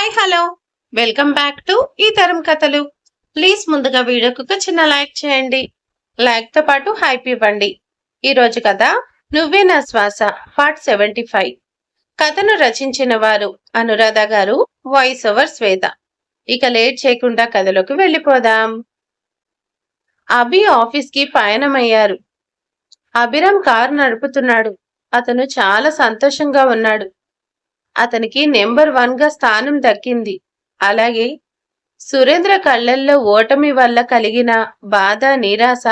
Hi hello welcome back to ఈ తరం కథలు. ప్లీజ్ ముందుగా వీడియోకి ఒక చిన్న లైక్ చేయండి. లైక్ తో పాటు హైప్ ఇవ్వండి. ఈ రోజు కథ నువ్వే నా శ్వాస పార్ట్ 75. కథను రచించిన వారు అనురాధ గారు, వాయిస్ ఓవర్ శ్వేత. ఇక లేట్ చేయకుండా కథలోకి వెళ్ళిపోదాం. అభి ఆఫీస్ కి పయనమయ్యారు. అభిరామ్ కారు నడుపుతున్నాడు. అతను చాలా సంతోషంగా ఉన్నాడు. అతనికి నెంబర్ 1 గా స్థానం దక్కింది. అలాగే సురేంద్ర కళ్ళల్లో ఓటమి వల్ల కలిగిన బాధ, నిరాశ,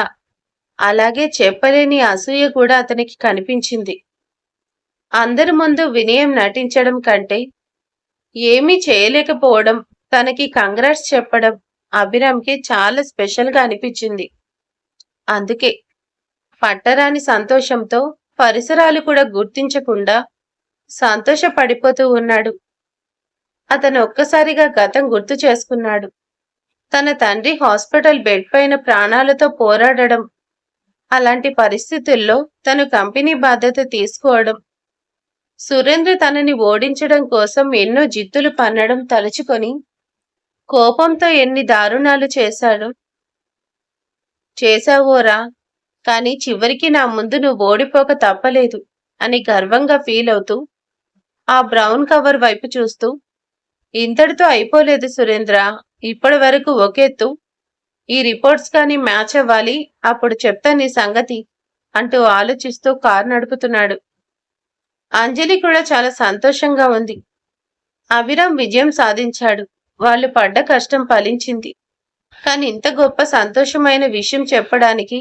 అలాగే చెప్పలేని అసూయ కూడా అతనికి కనిపించింది. అందరి ముందు వినయం నటించడం కంటే ఏమీ చేయలేకపోవడం, తనకి కంగ్రాట్స్ చెప్పడం అభిరామ్కి చాలా స్పెషల్ గా అనిపించింది. అందుకే పట్టరాని సంతోషంతో పరిసరాలు కూడా గుర్తించకుండా సంతోషపడిపోతూ ఉన్నాడు. అతను ఒక్కసారిగా గతం గుర్తు చేసుకున్నాడు. తన తండ్రి హాస్పిటల్ బెడ్ పైన ప్రాణాలతో పోరాడడం, అలాంటి పరిస్థితుల్లో తను కంపెనీ బాధ్యత తీసుకోవడం, సురేంద్ర తనని ఓడించడం కోసం ఎన్నో జిత్తులు పన్నడం తలుచుకొని కోపంతో ఎన్ని దారుణాలు చేశావోరా, కానీ చివరికి నా ముందు నువ్వు ఓడిపోక తప్పలేదు అని గర్వంగా ఫీల్ అవుతూ ఆ బ్రౌన్ కవర్ వైపు చూస్తూ, ఇంతటితో అయిపోలేదు సురేంద్ర, ఇప్పటి వరకు ఒకెత్తు, ఈ రిపోర్ట్స్ కానీ మ్యాచ్ అవ్వాలి, అప్పుడు చెప్తా నీ సంగతి అంటూ ఆలోచిస్తూ కారు నడుపుతున్నాడు. అంజలి కూడా చాలా సంతోషంగా ఉంది. అభిరామ్ విజయం సాధించాడు. వాళ్ళు పడ్డ కష్టం ఫలించింది. కానీ ఇంత గొప్ప సంతోషమైన విషయం చెప్పడానికి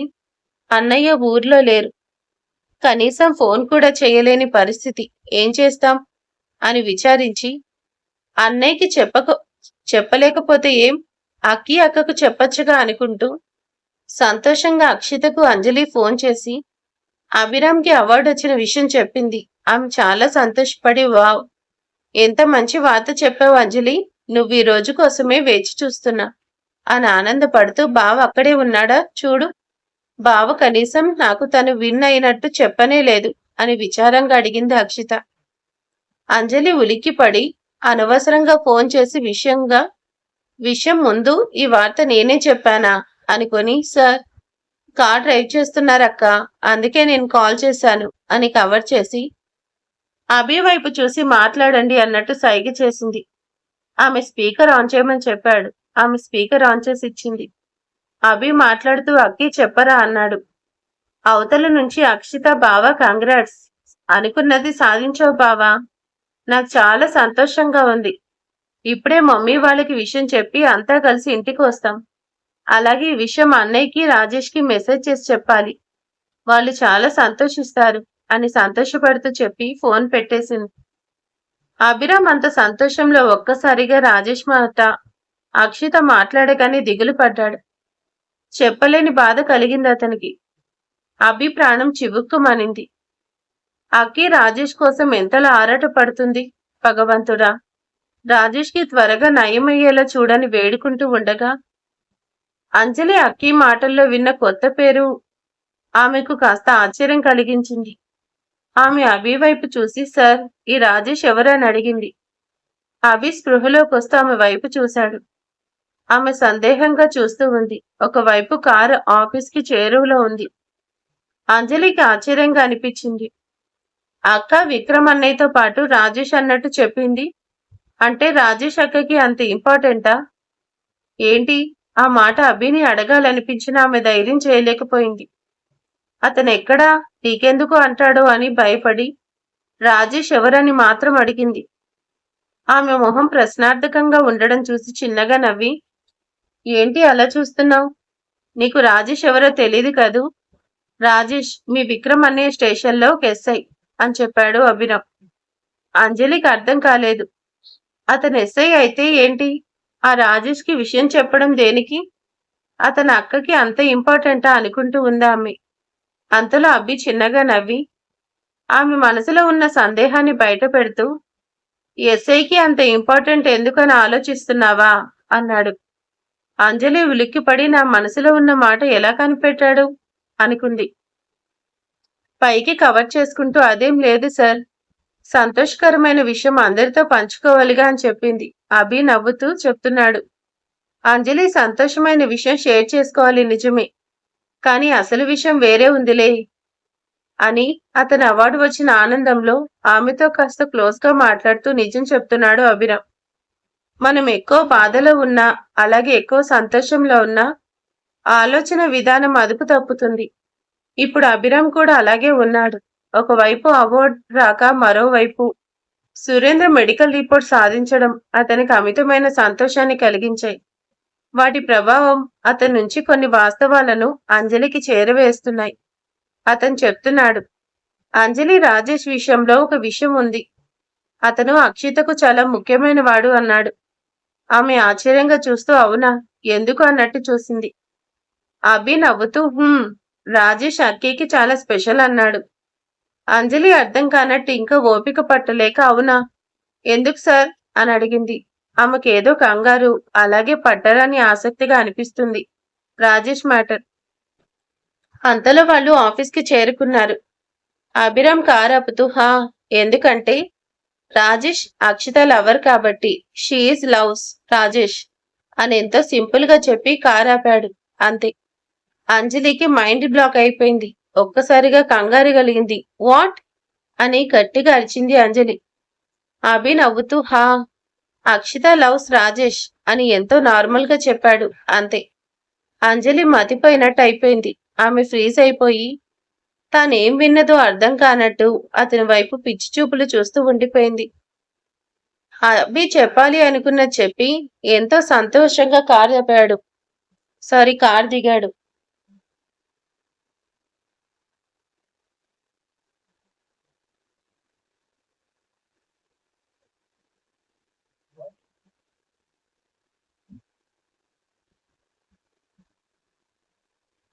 అన్నయ్య ఊర్లో లేరు. కనీసం ఫోన్ కూడా చేయలేని పరిస్థితి. ఏం చేస్తాం అని విచారించి, అన్నయ్యకి చెప్పలేకపోతే ఏం, అక్కకు చెప్పొచ్చుగా అనుకుంటూ సంతోషంగా అక్షితకు అంజలి ఫోన్ చేసి అభిరామ్కి అవార్డు వచ్చిన విషయం చెప్పింది. ఆమె చాలా సంతోషపడి, వావ్, ఎంత మంచి వార్త చెప్పావు అంజలి, నువ్వు ఈ రోజు కోసమే వేచి చూస్తున్నా అని ఆనందపడుతూ, బావ అక్కడే ఉన్నాడా చూడు, బావ కనీసం నాకు తను విన్ అయినట్టు చెప్పనే లేదు అని విచారంగా అడిగింది అక్షిత. అంజలి ఉలిక్కిపడి అనవసరంగా ఫోన్ చేసి విషయం ముందు ఈ వార్త నేనే చెప్పానా అనుకొని, సార్ కార్ డ్రైవ్ చేస్తున్నారక్క, అందుకే నేను కాల్ చేశాను అని కవర్ చేసి అభి వైపు చూసి మాట్లాడండి అన్నట్టు సైగ చేసింది. ఆమె స్పీకర్ ఆన్ చేయమని చెప్పాడు. ఆమె స్పీకర్ ఆన్ చేసి ఇచ్చింది. అభి మాట్లాడుతూ అక్కి చెప్పరా అన్నాడు. అవతల నుంచి అక్షిత, బావా కంగ్రాట్స్, అనుకున్నది సాధించావు బావా, నాకు చాలా సంతోషంగా ఉంది. ఇప్పుడే మమ్మీ వాళ్ళకి విషయం చెప్పి అంతా కలిసి ఇంటికి వస్తాం. అలాగే ఈ విషయం అన్నయ్యకి, రాజేష్కి మెసేజ్ చేసి చెప్పాలి, వాళ్ళు చాలా సంతోషిస్తారు అని సంతోషపడుతూ చెప్పి ఫోన్ పెట్టేసింది. అభిరామ్ అంత సంతోషంలో ఒక్కసారిగా రాజేష్ మాట అక్షిత మాట్లాడగానే దిగులు పడ్డాడు. చెప్పలేని బాధ కలిగింది అతనికి. అభి ప్రాణం చివుక్కుమనింది. అక్కి రాజేష్ కోసం ఎంతలా ఆరాట పడుతుంది. భగవంతుడా, రాజేష్ కి త్వరగా నయమయ్యేలా చూడని వేడుకుంటూ ఉండగా, అంజలి అక్కి మాటల్లో విన్న కొత్త పేరు ఆమెకు కాస్త ఆశ్చర్యం కలిగించింది. ఆమె అభి వైపు చూసి, సార్, ఈ రాజేష్ ఎవరని అడిగింది. అభి స్పృహలోకి వస్తూ ఆమె వైపు చూశాడు. ఆమె సందేహంగా చూస్తూ ఉంది. ఒకవైపు కారు ఆఫీస్కి చేరువలో ఉంది. అంజలికి ఆశ్చర్యంగా అనిపించింది. అక్క విక్రమ్ అన్నయ్యతో పాటు రాజేష్ అన్నట్టు చెప్పింది. అంటే రాజేష్ అక్కకి అంత ఇంపార్టెంటా ఏంటి? ఆ మాట అభిని అడగాలనిపించిన ఆమె ధైర్యం చేయలేకపోయింది. అతను ఎక్కడా, నీకెందుకు అంటాడో అని భయపడి రాజేష్ ఎవరని మాత్రం అడిగింది. ఆమె మొహం ప్రశ్నార్థకంగా ఉండడం చూసి చిన్నగా నవ్వి, ఏంటి అలా చూస్తున్నావు? నీకు రాజేష్ ఎవరో తెలీదు కదూ? రాజేష్ మీ విక్రమ్ అన్నయ్య స్టేషన్లో ఒక ఎస్ఐ అని చెప్పాడు అభిరామ్. అంజలికి అర్థం కాలేదు. అతను ఎస్ఐ అయితే ఏంటి, ఆ రాజేష్ కి విషయం చెప్పడం దేనికి? అతని అక్కకి అంత ఇంపార్టెంటా అనుకుంటూ ఉందా ఆమె. అంతలో అభి చిన్నగా నవ్వి ఆమె మనసులో ఉన్న సందేహాన్ని బయట పెడుతూ, ఎస్ఐకి అంత ఇంపార్టెంట్ ఎందుకని ఆలోచిస్తున్నావా అన్నాడు. అంజలి ఉలిక్కిపడి, నా మనసులో ఉన్న మాట ఎలా కనిపెట్టాడు అనుకుంది. పైకి కవర్ చేసుకుంటూ, అదేం లేదు సార్, సంతోషకరమైన విషయం అందరితో పంచుకోవాలిగా అని చెప్పింది. అభి నవ్వుతూ చెప్తున్నాడు. అంజలి సంతోషమైన విషయం షేర్ చేసుకోవాలి నిజమే. కానీ అసలు విషయం వేరే ఉందిలే అని అతని అవార్డు వచ్చిన ఆనందంలో ఆమెతో కాస్త క్లోజ్ గా మాట్లాడుతూ నిజం చెప్తున్నాడు అభిరామ్. మనం ఎక్కువ బాధలో ఉన్నా, అలాగే ఎక్కువ సంతోషంలో ఉన్నా ఆలోచన విధానం అదుపు తప్పుతుంది. ఇప్పుడు అభిరామ్ కూడా అలాగే ఉన్నాడు. ఒకవైపు అవార్డు రాక, మరోవైపు సురేంద్ర మెడికల్ రిపోర్ట్ సాధించడం అతనికి అమితమైన సంతోషాన్ని కలిగించాయి. వాటి ప్రభావం అతని నుంచి కొన్ని వాస్తవాలను అంజలికి చేరవేస్తున్నాయి. అతను చెప్తున్నాడు, అంజలి రాజేష్ విషయంలో ఒక విషయం ఉంది. అతను అక్షితకు చాలా ముఖ్యమైన వాడు అన్నాడు. ఆమె ఆశ్చర్యంగా చూస్తూ అవునా, ఎందుకు అన్నట్టు చూసింది. అభి నవ్వుతూ రాజేష్ అక్కీకి చాలా స్పెషల్ అన్నాడు. అంజలి అర్థం కానట్టు ఇంకా ఓపిక పట్టలేక అవునా, ఎందుకు సార్ అని అడిగింది. ఆమెకేదో కంగారు, అలాగే పట్టరాని ఆసక్తిగా అనిపిస్తుంది రాజేష్ మ్యాటర్. అంతలో వాళ్ళు ఆఫీస్కి చేరుకున్నారు. అభిరామ్ కారు ఆపుతూ ఎందుకంటే రాజేష్ అక్షిత లవర్ కాబట్టి షీఈస్ లవ్స్ రాజేష్ అని ఎంతో సింపుల్ గా చెప్పి కారు ఆపాడు. అంతే. అంజలికి మైండ్ బ్లాక్ అయిపోయింది. ఒక్కసారిగా కంగారు కలిగింది. వాట్ అని గట్టిగా అరిచింది అంజలి. అభి నవ్వుతూ అక్షిత లవ్స్ రాజేష్ అని ఎంతో నార్మల్ గా చెప్పాడు. అంతే. అంజలి మతిపోయినట్టు అయిపోయింది. ఆమె ఫ్రీజ్ అయిపోయి తానేం విన్నదో అర్థం కానట్టు అతని వైపు పిచ్చి చూపులు చూస్తూ ఉండిపోయింది. అభి చెప్పాలి అనుకున్నది చెప్పి ఎంతో సంతోషంగా కారు దిగాడు.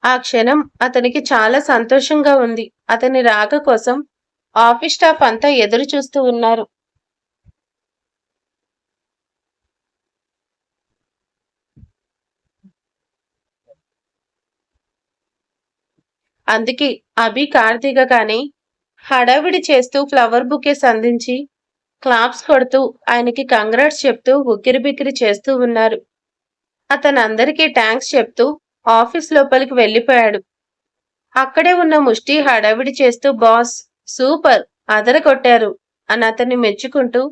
ఆ క్షణం అతనికి చాలా సంతోషంగా ఉంది. అతని రాక కోసం ఆఫీస్ స్టాఫ్ అంతా ఎదురు చూస్తూ ఉన్నారు. అందుకే అభి కార్ దిగగానే హడావిడి చేస్తూ ఫ్లవర్ బుకేస్ అందించి క్లాప్స్ కొడుతూ ఆయనకి కంగ్రాట్స్ చెప్తూ ఉక్కిరిబిక్కిరి చేస్తూ ఉన్నారు. అతనందరికీ థ్యాంక్స్ చెప్తూ ఆఫీస్ లోపలికి వెళ్ళిపోయాడు. అక్కడే ఉన్న ముష్టి హడావిడి చేస్తూ బాస్ సూపర్ అదరగొట్టారు అని అతన్ని మెచ్చుకుంటూ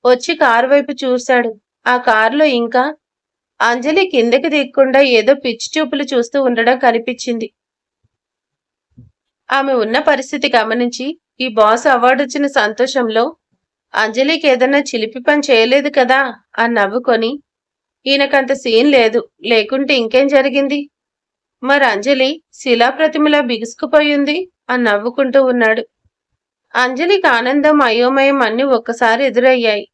వచ్చి కారు వైపు చూశాడు. ఆ కారులో ఇంకా అంజలి కిందకి దిగకుండా ఏదో పిచ్చి చూపులు చూస్తూ ఉండడం కనిపించింది. ఆమె ఉన్న పరిస్థితి గమనించి ఈ బాస్ అవార్డు వచ్చిన సంతోషంలో అంజలికి ఏదన్నా చిలిపి పని చేయలేదు కదా అని నవ్వుకొని ఈయనకంత సీన్ లేదు, లేకుంటే ఇంకేం జరిగింది, మరి అంజలి శిలాప్రతిమలా బిగుసుకుపోయింది అని నవ్వుకుంటూ ఉన్నాడు. అంజలికి ఆనందం, అయోమయం అన్ని ఒక్కసారి ఎదురయ్యాయి.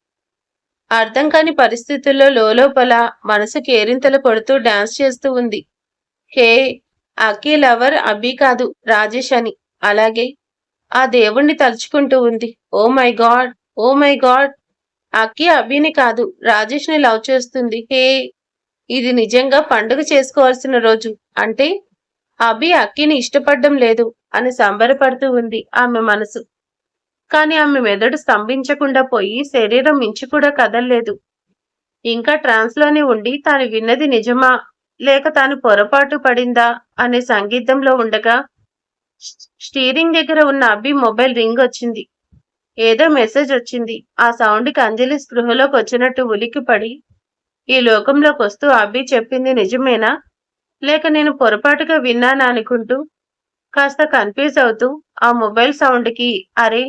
అర్థం కాని పరిస్థితుల్లో లోపల మనసు కేరింతలు కొడుతూ డాన్స్ చేస్తూ ఉంది. హే, అక్కీ లవర్ అభి కాదు రాజేష్ అని. అలాగే ఆ దేవుణ్ణి తలుచుకుంటూ ఉంది. Oh my god, oh my god, అక్కి అభిని కాదు రాజేష్ ని లవ్ చేస్తుంది. హే, ఇది నిజంగా పండుగ చేసుకోవాల్సిన రోజు. అంటే అభి అక్కిని ఇష్టపడడం లేదు అని సంబరపడుతూ ఉంది ఆమె మనసు. కాని ఆమె మెదడు స్తంభించకుండా పోయి శరీరం మించి కూడా కదల్లేదు. ఇంకా ట్రాన్స్ లోనే ఉండి తాను విన్నది నిజమా లేక తాను పొరపాటు పడిందా అనే సంగీతంలో ఉండగా స్టీరింగ్ దగ్గర ఉన్న అభి మొబైల్ రింగ్ వచ్చింది. ఏదో మెసేజ్ వచ్చింది. ఆ సౌండ్కి అంజలి స్పృహలోకి వచ్చినట్టు ఉలిక్కిపడి ఈ లోకంలోకి వస్తూ అభి చెప్పింది నిజమేనా లేక నేను పొరపాటుగా విన్నానా అనుకుంటూ కాస్త కన్ఫ్యూజ్ అవుతూ ఆ మొబైల్ సౌండ్కి అరే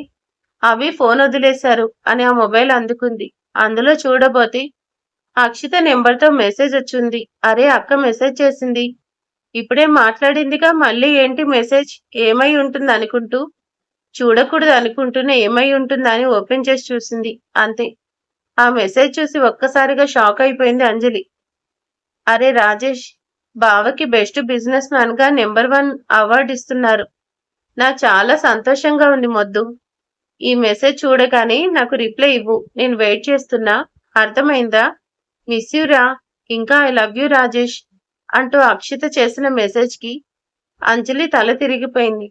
అభి ఫోన్ వదిలేశారు అని ఆ మొబైల్ అందుకుంది. అందులో చూడబోతే అక్షిత నెంబర్తో మెసేజ్ వచ్చింది. అరే అక్క మెసేజ్ చేసింది, ఇప్పుడే మాట్లాడిందిగా, మళ్ళీ ఏంటి మెసేజ్, ఏమై ఉంటుంది అనుకుంటూ చూడకూడదు అనుకుంటూనే ఏమై ఉంటుందా అని ఓపెన్ చేసి చూసింది. అంతే. ఆ మెసేజ్ చూసి ఒక్కసారిగా షాక్ అయిపోయింది అంజలి. అరే రాజేష్, బావకి బెస్ట్ బిజినెస్ మ్యాన్ గా నెంబర్ 1 అవార్డు ఇస్తున్నారు. నాకు చాలా సంతోషంగా ఉంది మొద్దు. ఈ మెసేజ్ చూడగానే నాకు రిప్లై ఇవ్వు, నేను వెయిట్ చేస్తున్నా, అర్థమైందా? మిస్ యూ రా, ఇంకా ఐ లవ్ యూ రాజేష్ అంటూ అక్షిత చేసిన మెసేజ్ కి అంజలి తల తిరిగిపోయింది.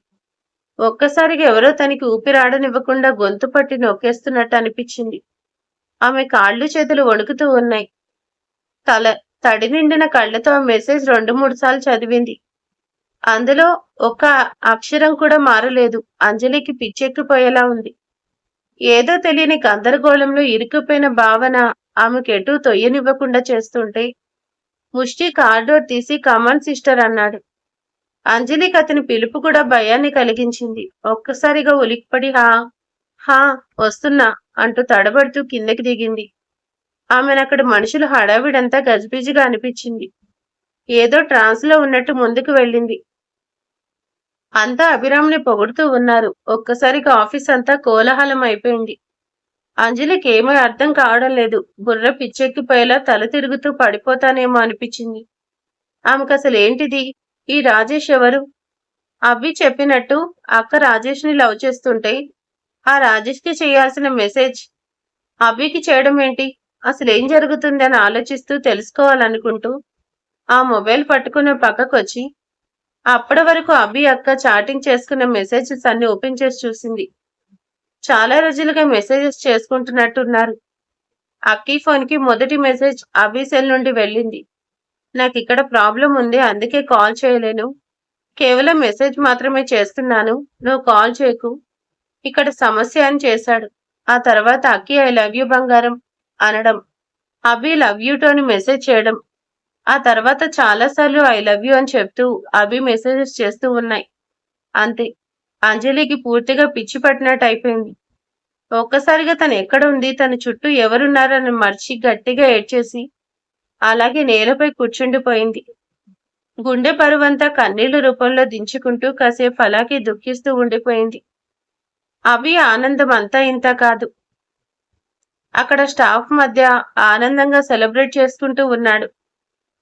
ఒక్కసారిగా ఎవరో తనకి ఊపిరాడనివ్వకుండా గొంతు పట్టి నొక్కేస్తున్నట్టు అనిపించింది. ఆమె కాళ్ళు చేతులు వణుకుతూ ఉన్నాయి. తల తడి నిండిన కళ్ళతో ఆ మెసేజ్ 2-3 సార్లు చదివింది. అందులో ఒక్క అక్షరం కూడా మారలేదు. అంజలికి పిచ్చెక్కిపోయేలా ఉంది. ఏదో తెలియని గందరగోళంలో ఇరుక్కుపోయిన భావన ఆమెకెటూ తొయ్యనివ్వకుండా చేస్తుంటే ముష్టి కార్డోర్ తీసి కమాన్ సిస్టర్ అన్నాడు. అంజలికి అతని పిలుపు కూడా భయాన్ని కలిగించింది. ఒక్కసారిగా ఉలిక్కిపడి హా హా వస్తున్నా అంటూ తడబడుతూ కిందకి దిగింది. ఆమెనక్కడ మనుషుల హడావిడంతా గజిబిజిగా అనిపించింది. ఏదో ట్రాన్స్ లో ఉన్నట్టు ముందుకు వెళ్ళింది. అంతా అభిరామ్ని పొగుడుతూ ఉన్నారు. ఒక్కసారిగా ఆఫీస్ అంతా కోలాహలం అయిపోయింది. అంజలికి ఏమీ అర్థం కావడం లేదు. బుర్ర పిచ్చెక్కిపోయేలా తల తిరుగుతూ పడిపోతానేమో అనిపించింది. ఆమెకు అసలు ఏంటిది? ఈ రాజేష్ ఎవరు? అభి చెప్పినట్టు అక్క రాజేష్ ని లవ్ చేస్తుంటే ఆ రాజేష్ కి చేయాల్సిన మెసేజ్ అభికి చేయడం ఏంటి? అసలు ఏం జరుగుతుంది అని ఆలోచిస్తూ తెలుసుకోవాలనుకుంటూ ఆ మొబైల్ పట్టుకునే పక్కకొచ్చి అప్పటి వరకు అభి అక్క చాటింగ్ చేసుకున్న మెసేజెస్ అన్ని ఓపెన్ చేసి చూసింది. చాలా రోజులుగా మెసేజెస్ చేసుకుంటున్నట్టున్నారు. అక్కీ ఫోన్ కి మొదటి మెసేజ్ అభి సెల్ నుండి వెళ్ళింది. నాకు ఇక్కడ ప్రాబ్లం ఉంది, అందుకే కాల్ చేయలేను. కేవలం మెసేజ్ మాత్రమే చేస్తున్నాను, నువ్వు కాల్ చేయకు. ఇక్కడ సమస్య అని చేశాడు. ఆ తర్వాత అక్కి ఐ లవ్ యూ బంగారం అనడం, అభి లవ్ యూ టోని మెసేజ్ చేయడం, ఆ తర్వాత చాలాసార్లు ఐ లవ్ యూ అని చెప్తూ అభి మెసేజెస్ చేస్తూ ఉన్నాయి. అంతే. అంజలికి పూర్తిగా పిచ్చి పట్టినట్టు అయిపోయింది. ఒక్కసారిగా తను ఎక్కడ ఉంది, తన చుట్టూ ఎవరున్నారని మర్చి గట్టిగా ఏడ్చేసి అలాగే నేలపై కూర్చుండిపోయింది. గుండె బరువంతా కన్నీళ్ల రూపంలో దించుకుంటూ కాసేపు అలాగే దుఃఖిస్తూ ఉండిపోయింది. అభి ఆనందం అంతా ఇంత కాదు. అక్కడ స్టాఫ్ మధ్య ఆనందంగా సెలబ్రేట్ చేసుకుంటూ ఉన్నాడు.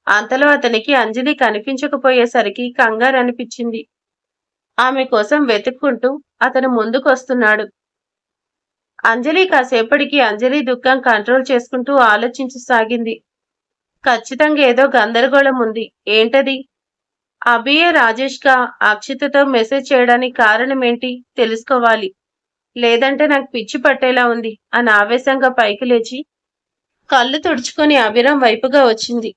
అంతలో అతనికి అంజలి కనిపించకపోయేసరికి కంగారు అనిపించింది. ఆమె కోసం వెతుక్కుంటూ అతను ముందుకొస్తున్నాడు. అంజలి కాసేపటికి అంజలి దుఃఖం కంట్రోల్ చేసుకుంటూ ఆలోచించసాగింది. ఖచ్చితంగా ఏదో గందరగోళం ఉంది. ఏంటది? అభియే రాజేష్ గా అక్షితతో మెసేజ్ చేయడానికి కారణం ఏంటి తెలుసుకోవాలి. లేదంటే నాకు పిచ్చి పట్టేలా ఉంది అని ఆవేశంగా పైకి లేచి కళ్ళు తుడుచుకొని అభిరామ్ వైపుగా వచ్చింది.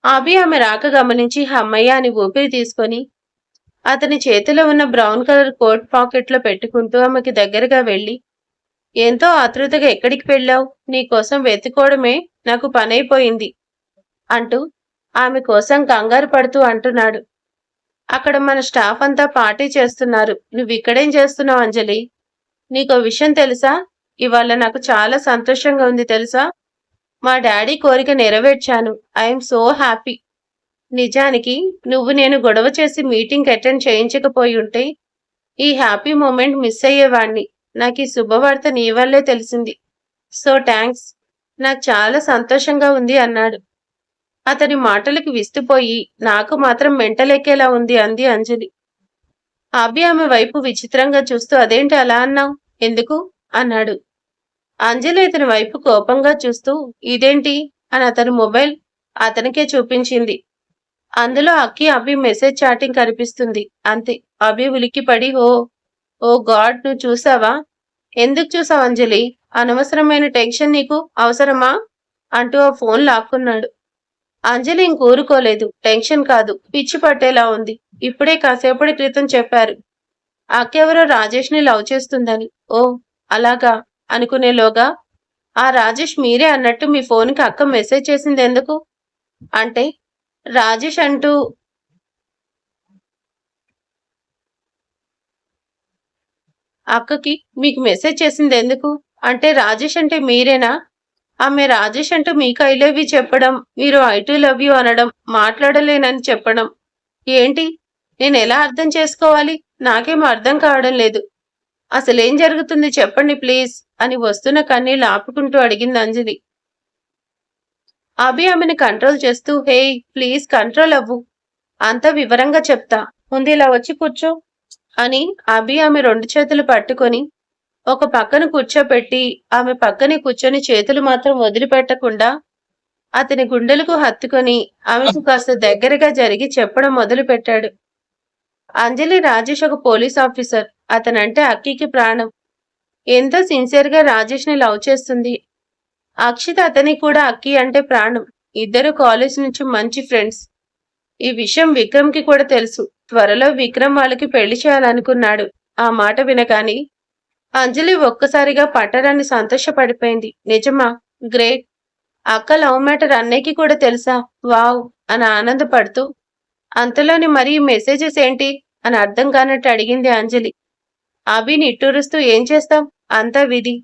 అభి ఆమె రాక గమనించి హమ్మయ్య అని ఊపిరి తీసుకొని అతని చేతిలో ఉన్న బ్రౌన్ కలర్ కోట్ పాకెట్ లో పెట్టుకుంటూ ఆమెకి దగ్గరగా వెళ్లి, ఎంతో ఆతృతగా ఎక్కడికి వెళ్ళావు? నీకోసం వెతుకోవడమే నాకు పనైపోయింది అంటూ ఆమె కోసం కంగారు పడుతూ అంటున్నాడు. అక్కడ మన స్టాఫ్ అంతా పార్టీ చేస్తున్నారు. నువ్వు ఇక్కడేం చేస్తున్నావు అంజలి? నీకో విషయం తెలుసా? ఇవాళ నాకు చాలా సంతోషంగా ఉంది తెలుసా? మా డాడీ కోరిక నెరవేర్చాను. I'm so happy. నిజానికి నువ్వు నేను గొడవ చేసి మీటింగ్ అటెండ్ చేయించకపోయి ఉంటే ఈ హ్యాపీ మూమెంట్ మిస్ అయ్యేవాణ్ణి. నాకు ఈ శుభవార్త నీ వల్లే తెలిసింది. So thanks. నాకు చాలా సంతోషంగా ఉంది అన్నాడు. అతని మాటలకు విస్తుపోయి నాకు మాత్రం మెంటలెక్కేలా ఉంది అంది అంజలి. అభి ఆమె వైపు విచిత్రంగా చూస్తూ అదేంటి అలా అన్నావు? ఎందుకు అన్నాడు. అంజలి అతని వైపు కోపంగా చూస్తూ ఇదేంటి అని అతని మొబైల్ అతనికే చూపించింది. అందులో అక్కి అభి మెసేజ్ చాటింగ్ కనిపిస్తుంది. అంతే. అభి ఉలిక్కిపడి ఓ గాడ్, నువ్వు చూసావా? ఎందుకు చూసావు అంజలి? అనవసరమైన టెన్షన్ నీకు అవసరమా అంటూ ఆ ఫోన్ లాక్కున్నాడు. అంజలి ఇంకూరుకోలేదు. టెన్షన్ కాదు, పిచ్చి పట్టేలా ఉంది. ఇప్పుడే కాసేపటి క్రితం చెప్పారు అక్కెవరో రాజేష్ ని లవ్ చేస్తుందని. ఓ అలాగా అనుకునేలోగా ఆ రాజేష్ మీరే అన్నట్టు మీ ఫోన్కి అక్క మెసేజ్ చేసింది ఎందుకు? అంటే రాజేష్ అంటూ అక్కకి మీకు మెసేజ్ చేసింది ఎందుకు? అంటే రాజేష్ అంటే మీరేనా? ఆమె రాజేష్ అంటూ మీకు ఐ లవ్ యూ చెప్పడం, మీరు ఐ టు లవ్ యూ అనడం, మాట్లాడలేనని చెప్పడం ఏంటి? నేను ఎలా అర్థం చేసుకోవాలి? నాకేం అర్థం కావడం లేదు. అసలేం జరుగుతుంది చెప్పండి ప్లీజ్ అని వస్తున్న కన్నీళ్ళు ఆపుకుంటూ అడిగింది అంజలి. అభి ఆమెను కంట్రోల్ చేస్తూ హే ప్లీజ్ కంట్రోల్ అవ్వు, అంతా వివరంగా చెప్తా, ముందు ఇలా వచ్చి కూర్చో అని అభి ఆమె 2 చేతులు పట్టుకొని ఒక పక్కన కూర్చోపెట్టి ఆమె పక్కనే కూర్చొని చేతులు మాత్రం వదిలిపెట్టకుండా అతని గుండెలకు హత్తుకొని ఆమెకు కాస్త దగ్గరగా జరిగి చెప్పడం మొదలు పెట్టాడు. అంజలి రాజేష్ ఒక పోలీస్ ఆఫీసర్. అతనంటే అక్కికి ప్రాణం. ఎంతో సిన్సియర్గా రాజేష్ ని లవ్ చేస్తుంది. అక్షిత అతనికి కూడా అక్కి అంటే ప్రాణం. ఇద్దరు కాలేజ్ నుంచి మంచి ఫ్రెండ్స్. ఈ విషయం విక్రమ్ కి కూడా తెలుసు. త్వరలో విక్రమ్ వాళ్ళకి పెళ్లి చేయాలనుకున్నాడు. ఆ మాట వినగాని అంజలి ఒక్కసారిగా పట్టరాన్ని సంతోషపడిపోయింది. నిజమా? గ్రేట్. అక్క లవ్ మ్యాటర్ అన్నయ్యకి కూడా తెలుసా? వావ్ అని ఆనందపడుతూ అంతలోని మరి ఈ మెసేజెస్ ఏంటి అని అర్థం కానట్టు అడిగింది అంజలి. అభి నిట్టూరుస్తూ ఏం చేస్తాం? అంతా విధి.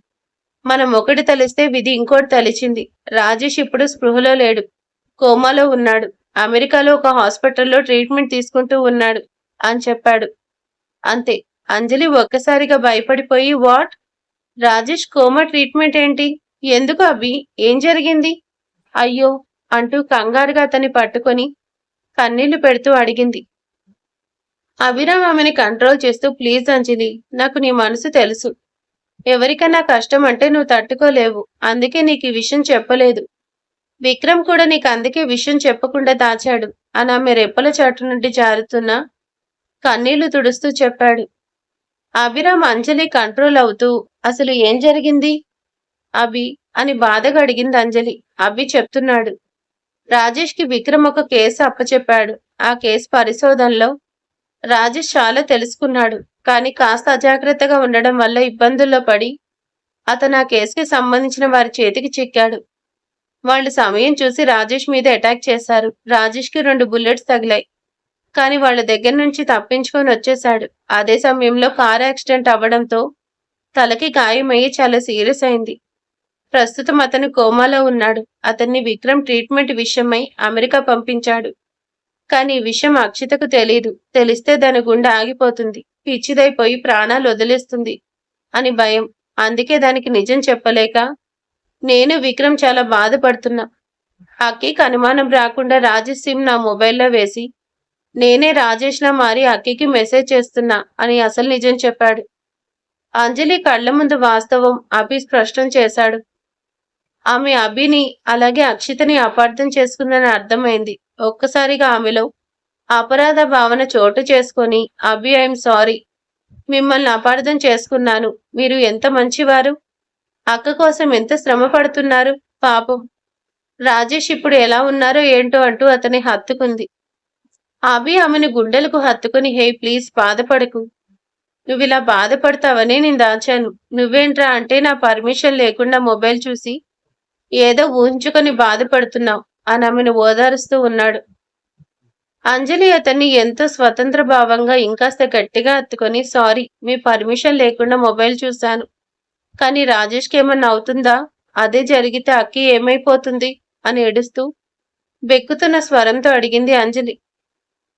మనం ఒకటి తలిస్తే విధి ఇంకోటి తలిచింది. రాజేష్ ఇప్పుడు స్పృహలో లేడు. కోమాలో ఉన్నాడు. అమెరికాలో ఒక హాస్పిటల్లో ట్రీట్మెంట్ తీసుకుంటూ ఉన్నాడు అని చెప్పాడు. అంతే. అంజలి ఒక్కసారిగా భయపడిపోయి వాట్? రాజేష్ కోమా ట్రీట్మెంట్ ఏంటి? ఎందుకు అభి? ఏం జరిగింది? అయ్యో అంటూ కంగారుగా అతన్ని పట్టుకొని కన్నీళ్లు పెడుతూ అడిగింది. అభిరామ్ ఆమెని కంట్రోల్ చేస్తూ ప్లీజ్ అంజలి, నాకు నీ మనసు తెలుసు. ఎవరికైనా కష్టం అంటే నువ్వు తట్టుకోలేవు. అందుకే నీకు ఈ విషయం చెప్పలేదు. విక్రమ్ కూడా నీకు అందుకే విషయం చెప్పకుండా దాచాడు అని ఆమె రెప్పల చాటు నుండి జారుతున్నా కన్నీళ్లు తుడుస్తూ చెప్పాడు. అభిరామ్ అంజలి కంట్రోల్ అవుతూ అసలు ఏం జరిగింది అభి అని బాధగా అడిగింది అంజలి. అభి చెప్తున్నాడు. రాజేష్ కి విక్రమ్ ఒక కేసు అప్పచెప్పాడు. ఆ కేసు పరిశోధనలో రాజేష్ చాలా తెలుసుకున్నాడు. కానీ కాస్త అజాగ్రత్తగా ఉండడం వల్ల ఇబ్బందుల్లో పడి అతను ఆ కేసుకి సంబంధించిన వారి చేతికి చిక్కాడు. వాళ్ళు సమయం చూసి రాజేష్ మీద అటాక్ చేశారు. రాజేష్ కి 2 బుల్లెట్స్ తగిలాయి. కానీ వాళ్ళ దగ్గర నుంచి తప్పించుకొని వచ్చేశాడు. అదే సమయంలో కారు యాక్సిడెంట్ అవ్వడంతో తలకి గాయమయ్యి చాలా సీరియస్ అయింది. ప్రస్తుతం అతను కోమాలో ఉన్నాడు. అతన్ని విక్రమ్ ట్రీట్మెంట్ విషయమై అమెరికా పంపించాడు. కానీ ఈ విషయం అక్షితకు తెలీదు. తెలిస్తే దాని గుండె ఆగిపోతుంది. పిచ్చిదైపోయి ప్రాణాలు వదిలేస్తుంది అని భయం. అందుకే దానికి నిజం చెప్పలేక నేను విక్రమ్ చాలా బాధపడుతున్నా. అక్కికి అనుమానం రాకుండా రాజేష్ సిమ్ నా మొబైల్లో వేసి నేనే రాజేష్లా మారి అక్కికి మెసేజ్ చేస్తున్నా అని అసలు నిజం చెప్పాడు. అంజలి కళ్ల ముందు వాస్తవం అభి స్పష్టం చేశాడు. ఆమె అభిని అలాగే అక్షితని అపార్థం చేసుకుందని అర్థమైంది. ఒక్కసారిగా ఆమెలో అపరాధ భావన చోటు చేసుకొని అభి ఐఎమ్ సారీ, మిమ్మల్ని అపార్థం చేసుకున్నాను. మీరు ఎంత మంచివారు. అక్క కోసం ఎంత శ్రమ పడుతున్నారు. పాపం రాజేష్ ఇప్పుడు ఎలా ఉన్నారో ఏంటో అంటూ అతని హత్తుకుంది. అభి ఆమెను గుండెలకు హత్తుకుని హే ప్లీజ్ బాధపడకు. నువ్విలా బాధపడతావని నేను దాచాను. నువ్వేంట్రా అంటే నా పర్మిషన్ లేకుండా మొబైల్ చూసి ఏదో ఊహించుకొని బాధపడుతున్నావు అని ఆమెను ఓదారుస్తూ ఉన్నాడు. అంజలి అతన్ని ఎంతో స్వతంత్ర భావంగా ఇంకాస్త గట్టిగా హత్తుకొని సారీ, మీ పర్మిషన్ లేకుండా మొబైల్ చూశాను. కానీ రాజేష్కి ఏమన్నా అవుతుందా? అదే జరిగితే అక్కి ఏమైపోతుంది అని ఏడుస్తూ బెక్కుతున్న స్వరంతో అడిగింది అంజలి.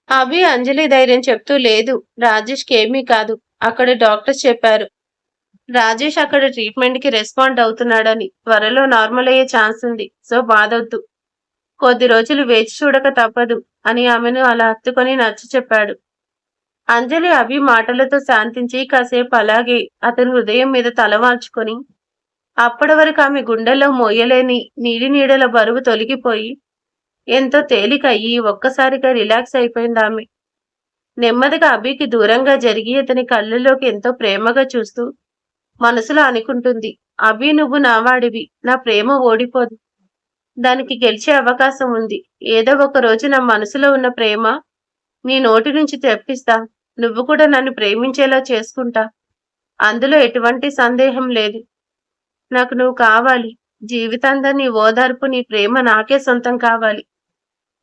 అభి అంజలి ధైర్యం చెప్తూ లేదు, రాజేష్కి ఏమీ కాదు. అక్కడ డాక్టర్స్ చెప్పారు రాజేష్ అక్కడ ట్రీట్మెంట్ కి రెస్పాండ్ అవుతున్నాడని. త్వరలో నార్మల్ అయ్యే ఛాన్స్ ఉంది. సో బాధొద్దు. కొద్ది రోజులు వేచి చూడక తప్పదు అని ఆమెను అలా హత్తుకొని నచ్చ చెప్పాడు. అంజలి అభి మాటలతో శాంతించి కాసేపు అలాగే అతని హృదయం మీద తలవాల్చుకొని అప్పటి వరకు ఆమె గుండెల్లో మోయలేని నీలి నీడల బరువు తొలగిపోయి ఎంతో తేలికయ్యి ఒక్కసారిగా రిలాక్స్ అయిపోయింది ఆమె. నెమ్మదిగా అభికి దూరంగా జరిగి అతని కళ్ళలోకి ఎంతో ప్రేమగా చూస్తూ మనసులో అనుకుంటుంది, అభి నువ్వు నావాడివి. నా ప్రేమ ఓడిపోదు. దానికి గెలిచే అవకాశం ఉంది. ఏదో ఒక రోజు నా మనసులో ఉన్న ప్రేమ నీ నోటి నుంచి తెప్పిస్తా. నువ్వు కూడా నన్ను ప్రేమించేలా చేసుకుంటా. అందులో ఎటువంటి సందేహం లేదు. నాకు నువ్వు కావాలి. జీవితాంతం నీ ఓదార్పు, నీ ప్రేమ నాకే సొంతం కావాలి.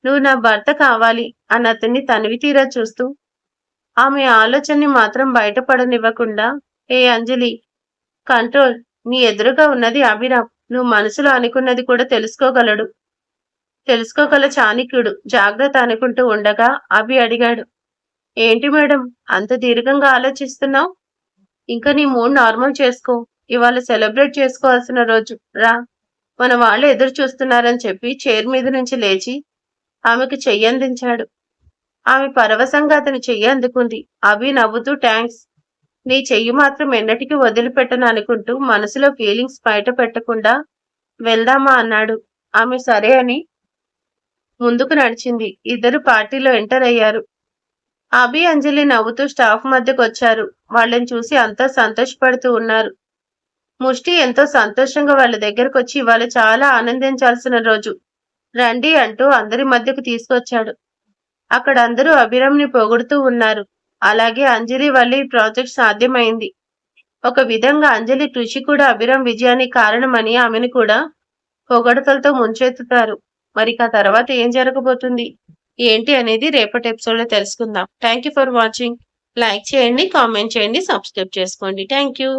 నువ్వు నా భర్త కావాలి అని అతన్ని తనివి తీరా చూస్తూ ఆమె ఆలోచనని మాత్రం బయటపడనివ్వకుండా ఏ అంజలి, కంట్రోల్. నీ ఎదురుగా ఉన్నది అభిరామ్. నువ్వు మనసులో అనుకున్నది కూడా తెలుసుకోగల చాణక్యుడు. జాగ్రత్త అనుకుంటూ ఉండగా అభి అడిగాడు, ఏంటి మేడం అంత దీర్ఘంగా ఆలోచిస్తున్నావు? ఇంకా నీ మూడ్ నార్మల్ చేసుకో. ఇవాళ సెలబ్రేట్ చేసుకోవాల్సిన రోజు. రా, మన వాళ్ళు ఎదురు చూస్తున్నారని చెప్పి చైర్ మీద నుంచి లేచి ఆమెకు చెయ్యందించాడు. ఆమె పరవశంగా అతని చెయ్యి అందుకుంది. అభి నవ్వుతూ థ్యాంక్స్. నీ చెయ్యి మాత్రం ఎన్నటికీ వదిలిపెట్టను అనుకుంటూ మనసులో ఫీలింగ్స్ బయట పెట్టకుండా వెళ్దామా అన్నాడు. ఆమె సరే అని ముందుకు నడిచింది. ఇద్దరు పార్టీలో ఎంటర్ అయ్యారు. అభి, అంజలి నవ్వుతూ స్టాఫ్ మధ్యకొచ్చారు. వాళ్ళని చూసి అంతా సంతోషపడుతూ ఉన్నారు. ముష్టి ఎంతో సంతోషంగా వాళ్ళ దగ్గరకొచ్చి ఇవాళ చాలా ఆనందించాల్సిన రోజు. రండి అంటూ అందరి మధ్యకు తీసుకొచ్చాడు. అక్కడ అందరూ అభిరామ్‌ని పొగుడుతూ ఉన్నారు. అలాగే అంజలి వల్ల ఈ ప్రాజెక్ట్ సాధ్యమైంది. ఒక విధంగా అంజలి కృషి కూడా అభిరామ్ విజయానికి కారణమని ఆమెను కూడా పొగడ్తలతో ముంచెత్తుతారు. మరిక ఆ తర్వాత ఏం జరగబోతుంది? ఏంటి అనేది రేపటి ఎపిసోడ్‌లో తెలుసుకుందాం. Thank you for watching. Like చేయండి, కామెంట్ చేయండి, సబ్స్క్రైబ్ చేసుకోండి. Thank you.